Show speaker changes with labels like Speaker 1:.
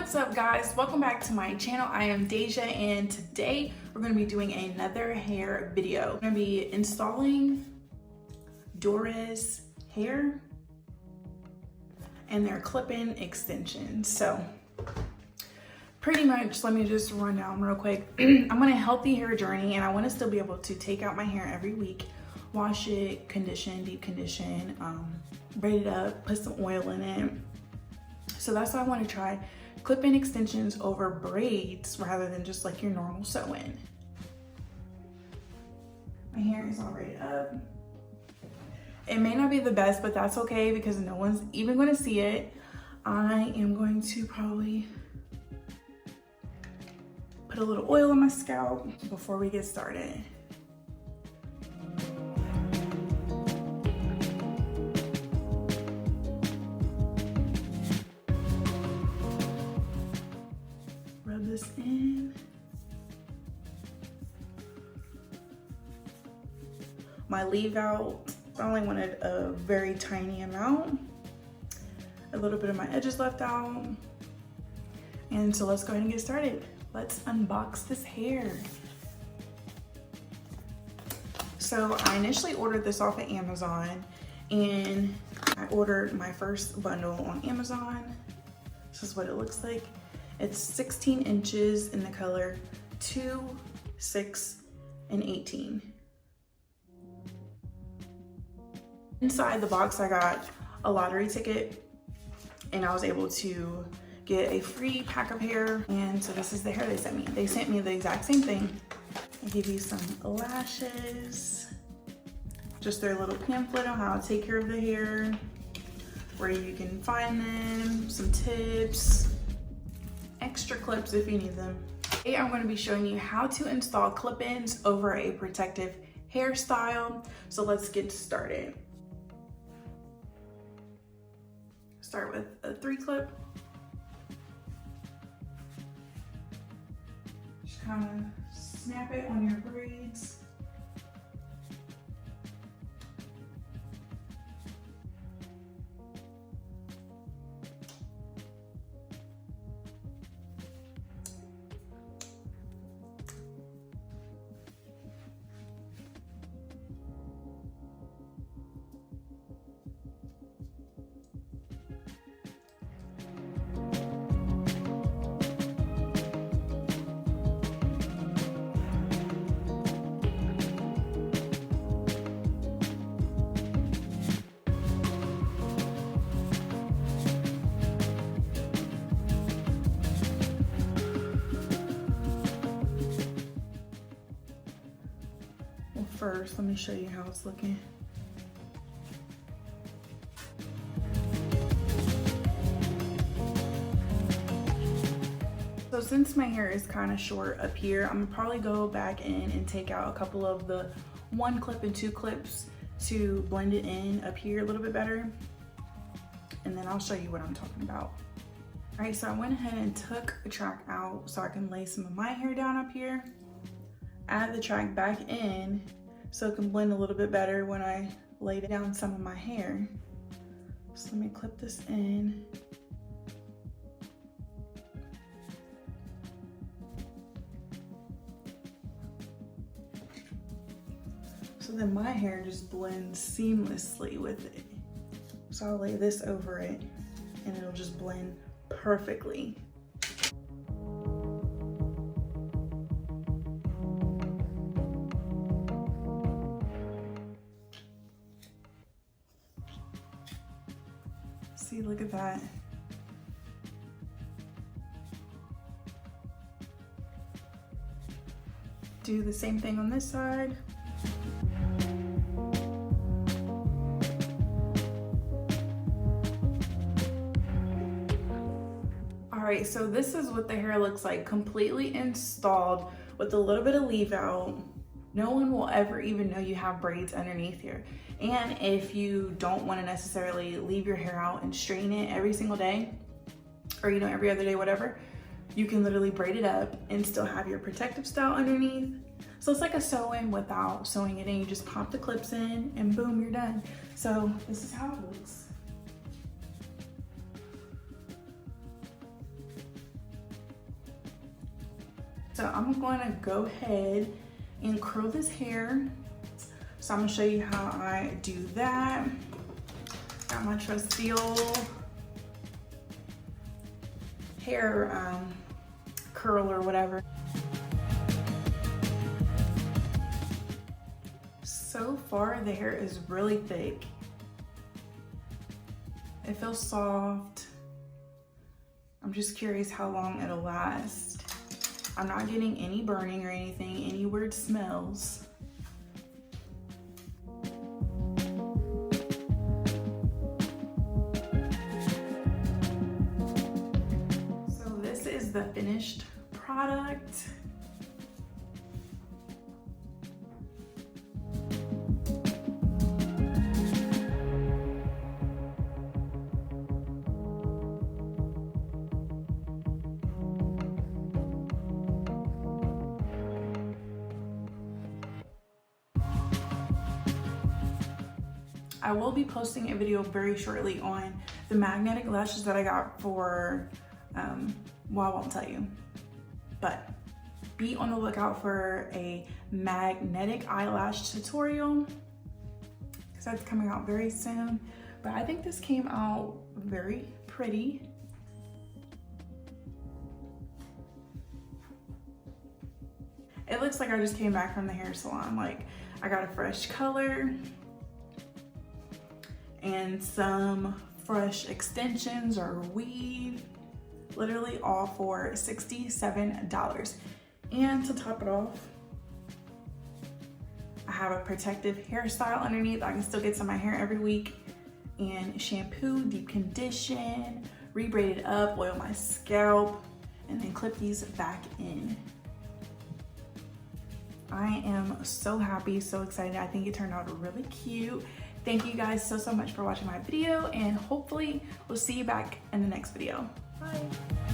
Speaker 1: What's up guys, welcome back to my channel. I am Deja and today we're going to be doing another hair video. I'm going to be installing Dora's hair and their clip-in extensions. So pretty much, let me just run down real quick. I'm on a healthy hair journey and I want to still be able to take out my hair every week, wash it, condition, deep condition, braid it up, put some oil in it. So that's why I want to try clip-in extensions over braids rather than just like your normal sew-in. My hair is all braided up. It may not be the best, but that's okay because no one's even going to see it. I am going to probably put a little oil on my scalp before we get started. Rub this in. My leave out, I only wanted a very tiny amount. A little bit of my edges left out. And so let's go ahead and get started. Let's unbox this hair. So I initially ordered this off of Amazon and I ordered my first bundle on Amazon. This is what it looks like. It's 16 inches in the color 2, 6, and 18. Inside the box, I got a lottery ticket and I was able to get a free pack of hair. And so this is the hair they sent me. They sent me the exact same thing. They give you some lashes, just their little pamphlet on how to take care of the hair, where you can find them, some tips, extra clips if you need them. Today I'm going to be showing you how to install clip-ins over a protective hairstyle. So let's get started. Start with a 3-clip. Just kind of snap it on your braids. First, let me show you how it's looking. So since my hair is kind of short up here, I'm gonna probably go back in and take out a couple of the 1 clip and 2 clips to blend it in up here a little bit better. And then I'll show you what I'm talking about. All right, so I went ahead and took the track out so I can lay some of my hair down up here. Add the track back in so it can blend a little bit better when I lay down some of my hair. So let me clip this in. So then my hair just blends seamlessly with it. So I'll lay this over it and it'll just blend perfectly. See, look at that. Do the same thing on this side. All right, so this is what the hair looks like, completely installed with a little bit of leave out. No one will ever even know you have braids underneath here. And if you don't want to necessarily leave your hair out and straighten it every single day, or every other day, whatever, you can literally braid it up and still have your protective style underneath. So it's like a sew-in without sewing it in. You just pop the clips in and boom, you're done. So this is how it looks. So I'm going to go ahead and curl this hair. So I'm gonna show you how I do that. Got my trusty old hair curl or whatever. So far the hair is really thick. It feels soft. I'm just curious how long it'll last. I'm not getting any burning or anything, any weird smells. So this is the finished product. I will be posting a video very shortly on the magnetic lashes that I got for, well, I won't tell you, but be on the lookout for a magnetic eyelash tutorial because that's coming out very soon. But I think this came out very pretty. It looks like I just came back from the hair salon. Like, I got a fresh color and some fresh extensions or weave, literally all for $67. And to top it off, I have a protective hairstyle underneath. I can still get to my hair every week, and shampoo, deep condition, re-braid it up, oil my scalp, and then clip these back in. I am so happy, so excited. I think it turned out really cute. Thank you guys so much for watching my video, and hopefully we'll see you back in the next video. Bye.